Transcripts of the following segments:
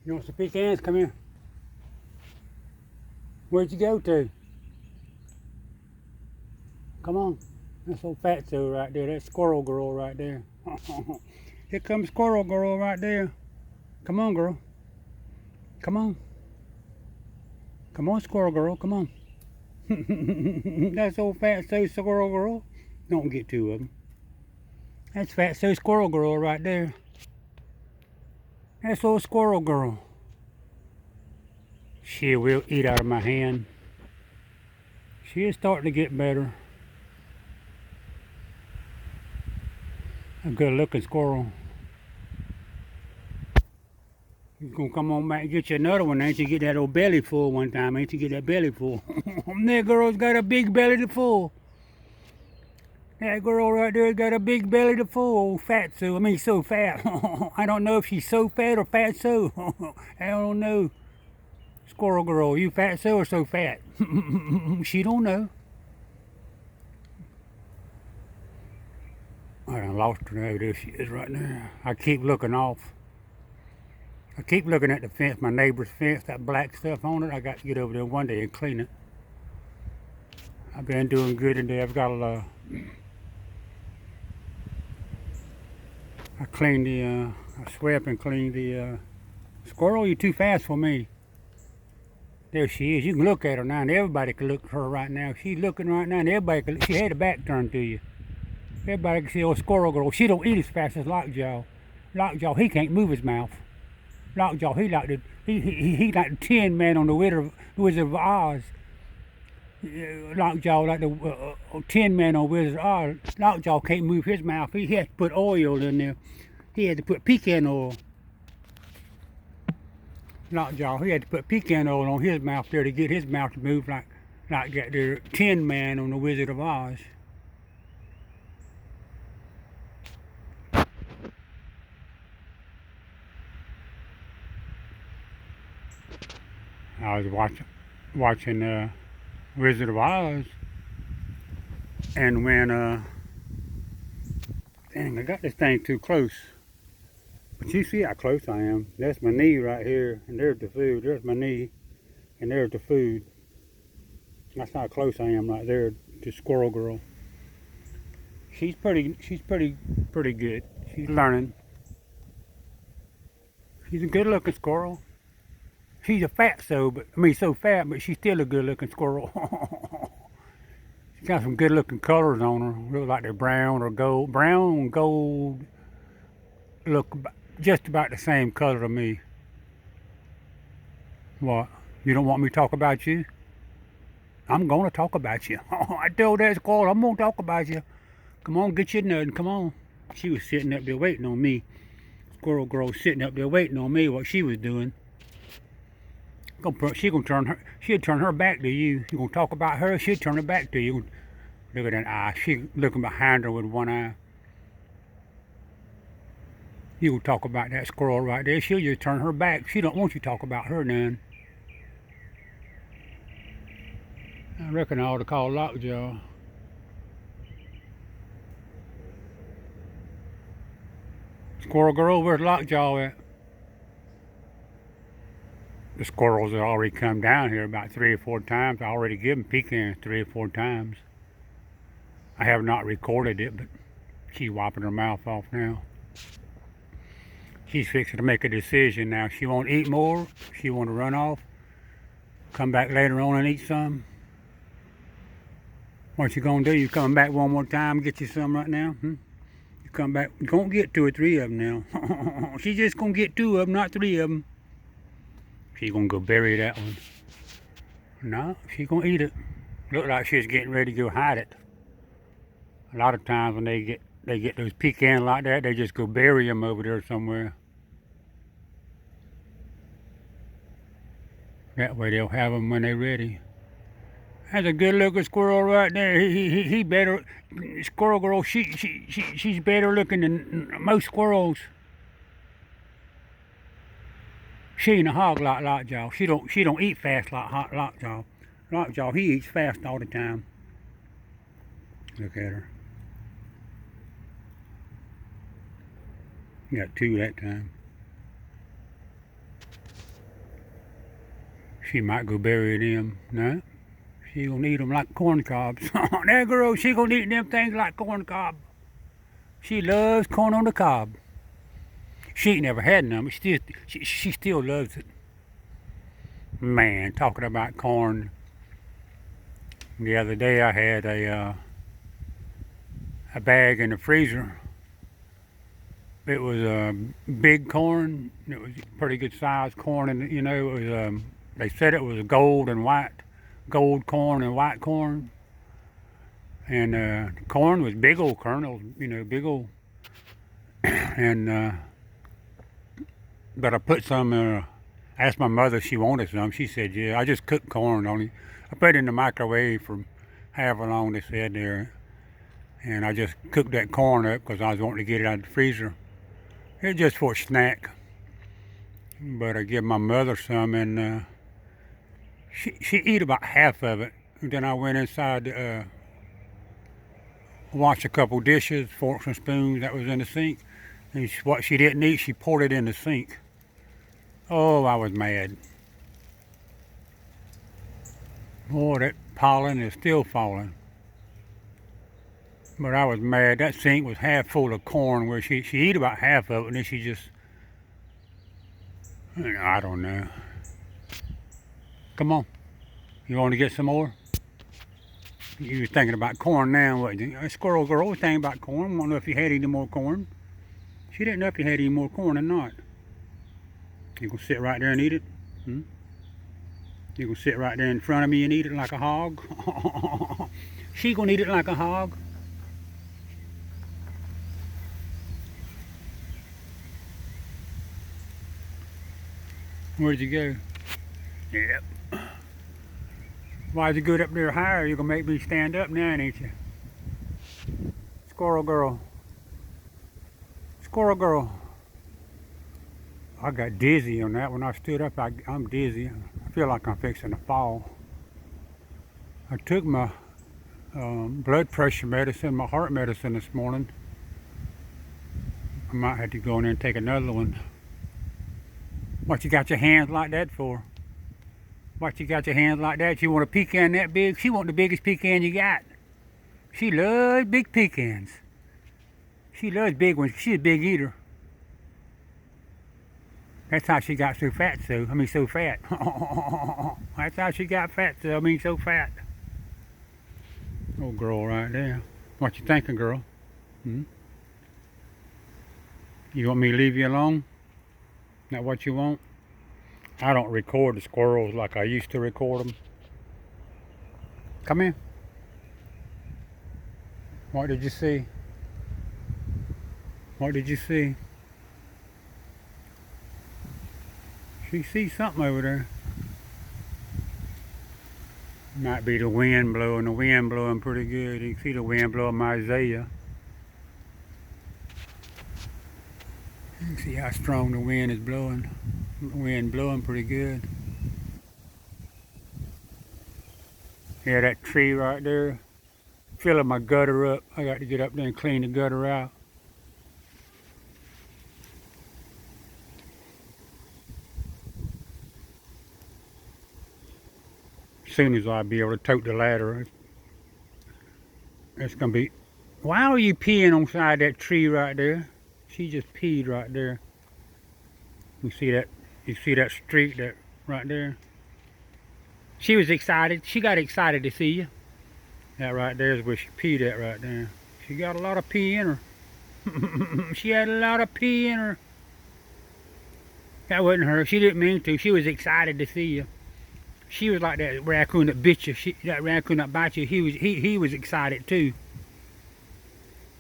You want some pecans? Come here. Where'd you go to? Come on. That's old Fatso right there. That's Squirrel Girl right there. Here comes Squirrel Girl right there. Come on, girl. Come on. Come on, Squirrel Girl. Come on. That's old Fatso Squirrel Girl. Don't get two of them. That's Fatso Squirrel Girl right there. That's old Squirrel Girl. She will eat out of my hand. She is starting to get better. A good looking squirrel. He's gonna come on back and get you another one, ain't you? Get that old belly full one time, ain't you? Get that belly full. That girl's got a big belly to full. That girl right there's got a big belly to full. Old Fatso. I mean, so fat. I don't know if she's so fat or fatso. I don't know. Squirrel Girl, you fatso or so fat? She don't know. I done lost her. Oh, there she is right there. I keep looking off. I keep looking at the fence, my neighbor's fence, that black stuff on it. I got to get over there one day and clean it. I've been doing good today. I've got a I cleaned the, I swept and cleaned the squirrel. You're too fast for me. There she is. You can look at her now, and everybody can look at her right now. She's looking right now, and everybody can. She had her back turned to you. Everybody can see old Squirrel Girl. She don't eat as fast as Lockjaw. Lockjaw, he can't move his mouth. Lockjaw, he like the Tin Man on the Wizard of Oz. Lockjaw like the Tin Man on Wizard of Oz. Lockjaw can't move his mouth. He had to put oil in there. He had to put pecan oil. Lockjaw, he had to put pecan oil on his mouth there to get his mouth to move like that the Tin Man on the Wizard of Oz. I was watching Wizard of Oz, and when dang, I got this thing too close. But you see how close I am. That's my knee right here, and there's the food. There's my knee, and there's the food. That's how close I am right there to Squirrel Girl. She's pretty good. She's learning. She's a good-looking squirrel. She's a fatso, so fat, but she's still a good-looking squirrel. She's got some good-looking colors on her. Look like they're brown or gold. Brown and gold look just about the same color to me. What? You don't want me to talk about you? I'm gonna talk about you. I told that squirrel I'm gonna talk about you. Come on, get your nut. Come on. She was sitting up there waiting on me. Squirrel Girl sitting up there waiting on me. What she was doing. She'll turn her back to you. You gonna talk about her? She'll turn her back to you. Look at that eye. She looking behind her with one eye. You gonna talk about that squirrel right there? She'll just turn her back. She don't want you to talk about her none. I reckon I ought to call Lockjaw. Squirrel Girl, where's Lockjaw at? The squirrels have already come down here about 3 or 4 times. I already given pecans 3 or 4 times. I have not recorded it, but she's wiping her mouth off now. She's fixing to make a decision now. She won't eat more. She want to run off. Come back later on and eat some. What you gonna do? You coming back one more time? Get you some right now? You come back. You gonna get 2 or 3 of them now. She's just gonna get 2 of them, not 3 of them. She's gonna go bury that one. No, she's gonna eat it. Look like she's getting ready to go hide it. A lot of times when they get those pecans like that, they just go bury them over there somewhere. That way they'll have them when they're ready. That's a good-looking squirrel right there. He better. Squirrel Girl, she's better looking than most squirrels. She ain't a hog like Lockjaw. She don't eat fast like Lockjaw. Lockjaw, he eats fast all the time. Look at her. Got 2 that time. She might go bury them. No, she gonna eat them like corn cobs. That girl, she gonna eat them things like corn cob. She loves corn on the cob. She ain't never had none, but she still loves it. Man, talking about corn. The other day I had a bag in the freezer. It was big corn. It was pretty good sized corn, and you know it was. They said it was gold corn and white corn, and the corn was big old kernels, you know, big old. And but I put some. Asked my mother if she wanted some. She said, "Yeah." I just cooked corn only. I put it in the microwave for however long they said there, and I just cooked that corn up because I was wanting to get it out of the freezer. It was just for a snack. But I give my mother some, and she eat about half of it. And then I went inside to wash a couple dishes, forks and spoons that was in the sink. And what she didn't eat, she poured it in the sink. Oh, I was mad. Boy, that pollen is still falling. But I was mad. That sink was half full of corn where she eat about half of it, and then she just, you know, I don't know. Come on. You want to get some more? You were thinking about corn now, wasn't you? Squirrel Girl was thinking about corn. I don't know if you had any more corn. She didn't know if you had any more corn or not. You gonna sit right there and eat it? Hmm? You gonna sit right there in front of me and eat it like a hog? She gonna eat it like a hog. Where'd you go? Yep. Why'd you get up there higher? You're gonna make me stand up now, ain't you? Squirrel Girl. Squirrel Girl. I got dizzy on that. When I stood up, I'm dizzy. I feel like I'm fixing to fall. I took my blood pressure medicine, my heart medicine this morning. I might have to go in there and take another one. What you got your hands like that for? What you got your hands like that? You want a pecan that big? She want the biggest pecan you got. She loves big pecans. She loves big ones. She's a big eater. That's how she got so fat, so fat. That's how she got fat, so fat. Old girl right there. What you thinking, girl? Hmm? You want me to leave you alone? That what you want? I don't record the squirrels like I used to record them. Come here. What did you see? What did you see? She sees something over there. Might be the wind blowing. The wind blowing pretty good. You can see the wind blowing my azalea. You can see how strong the wind is blowing. The wind blowing pretty good. Yeah, that tree right there. Filling my gutter up. I got to get up there and clean the gutter out. As soon as I'll be able to tote the ladder, it's gonna be. Why are you peeing on side that tree right there? She just peed right there. You see that? You see that streak that right there? She was excited. She got excited to see you. That right there is where she peed at right there. She got a lot of pee in her. She had a lot of pee in her. That wasn't her. She didn't mean to. She was excited to see you. She was like that raccoon that bit you. That raccoon that bite you. He was excited too.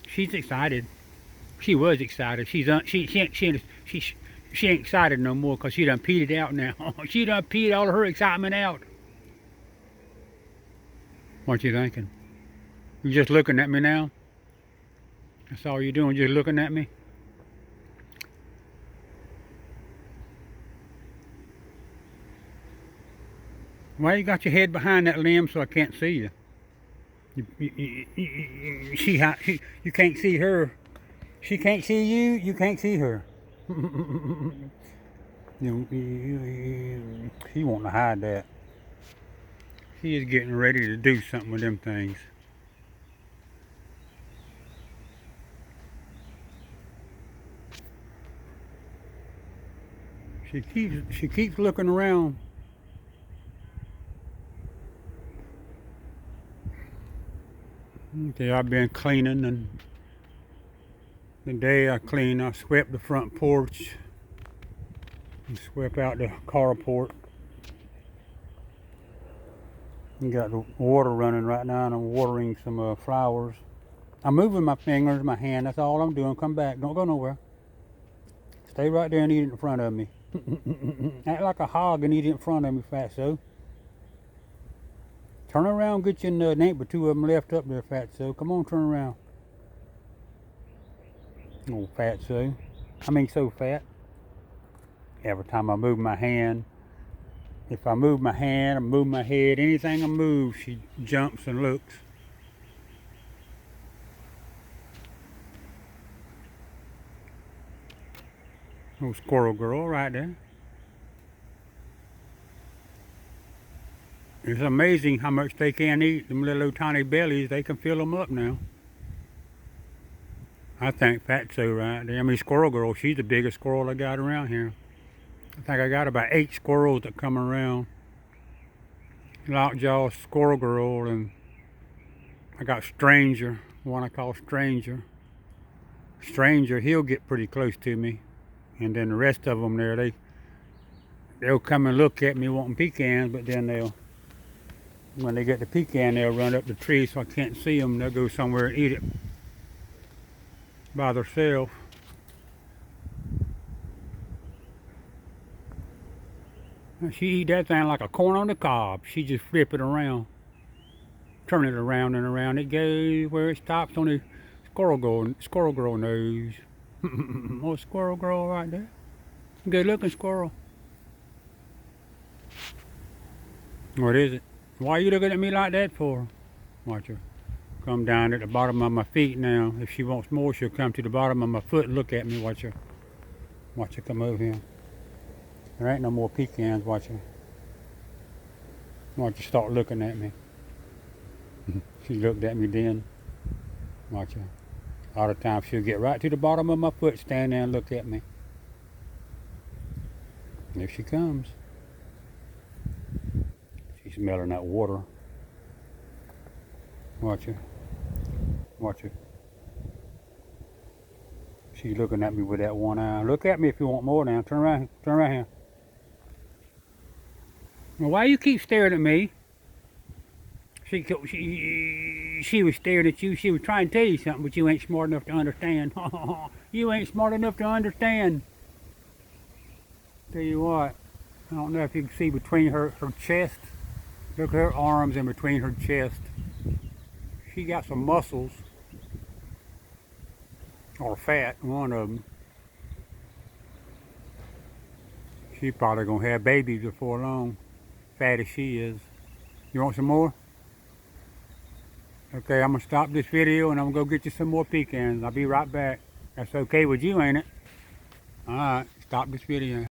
She's excited. She was excited. She ain't excited no more because she done peed it out now. She done peed all of her excitement out. What you thinking? You just looking at me now? That's all you doing, just looking at me? Why you got your head behind that limb so I can't see you? You can't see her. She can't see you, you can't see her. She wanting to hide that. She is getting ready to do something with them things. She keeps looking around. Okay, I've been cleaning, and the day I cleaned, I swept the front porch and swept out the carport. You got the water running right now, and I'm watering some flowers. I'm moving my fingers, my hand. That's all I'm doing. Come back. Don't go nowhere. Stay right there and eat it in front of me. Act like a hog and eat it in front of me, fatso. Turn around, get your nut. Ain't but two of them left up there, fatso. Come on, turn around. Oh, fatso. I mean, so fat. Every time I move my hand, if I move my hand or move my head, anything I move, she jumps and looks. Oh, Squirrel Girl right there. It's amazing how much they can eat. Them little tiny bellies, they can fill them up now. I think Fatso right there. I mean, Squirrel Girl, she's the biggest squirrel I got around here. I think I got about 8 squirrels that come around. Lockjaw, Squirrel Girl, and I got Stranger, one I call Stranger. Stranger, he'll get pretty close to me. And then the rest of them there, they'll come and look at me wanting pecans, but then when they get the pecan, they'll run up the tree so I can't see them. They'll go somewhere and eat it by themselves. She eat that thing like a corn on the cob. She just flip it around, turn it around and around. It goes where it stops on the Squirrel Girl nose. Oh, Squirrel Girl right there. Good looking squirrel. What is it? Why are you looking at me like that for? Watch her. Come down at the bottom of my feet now. If she wants more, she'll come to the bottom of my foot and look at me. Watch her. Watch her come over here. There ain't no more pecans. Watch her. Watch her start looking at me. She looked at me then. Watch her. All the time she'll get right to the bottom of my foot, stand there and look at me. There she comes. She's smelling that water. Watch her. Watch her. She's looking at me with that one eye. Look at me if you want more now. Turn around. Turn around here. Well, why you keep staring at me? She was staring at you. She was trying to tell you something, but you ain't smart enough to understand. You ain't smart enough to understand. Tell you what, I don't know if you can see between her chest. Look at her arms in between her chest. She got some muscles. Or fat, one of them. She's probably going to have babies before long. Fat as she is. You want some more? Okay, I'm going to stop this video and I'm going to go get you some more pecans. I'll be right back. That's okay with you, ain't it? Alright, stop this video.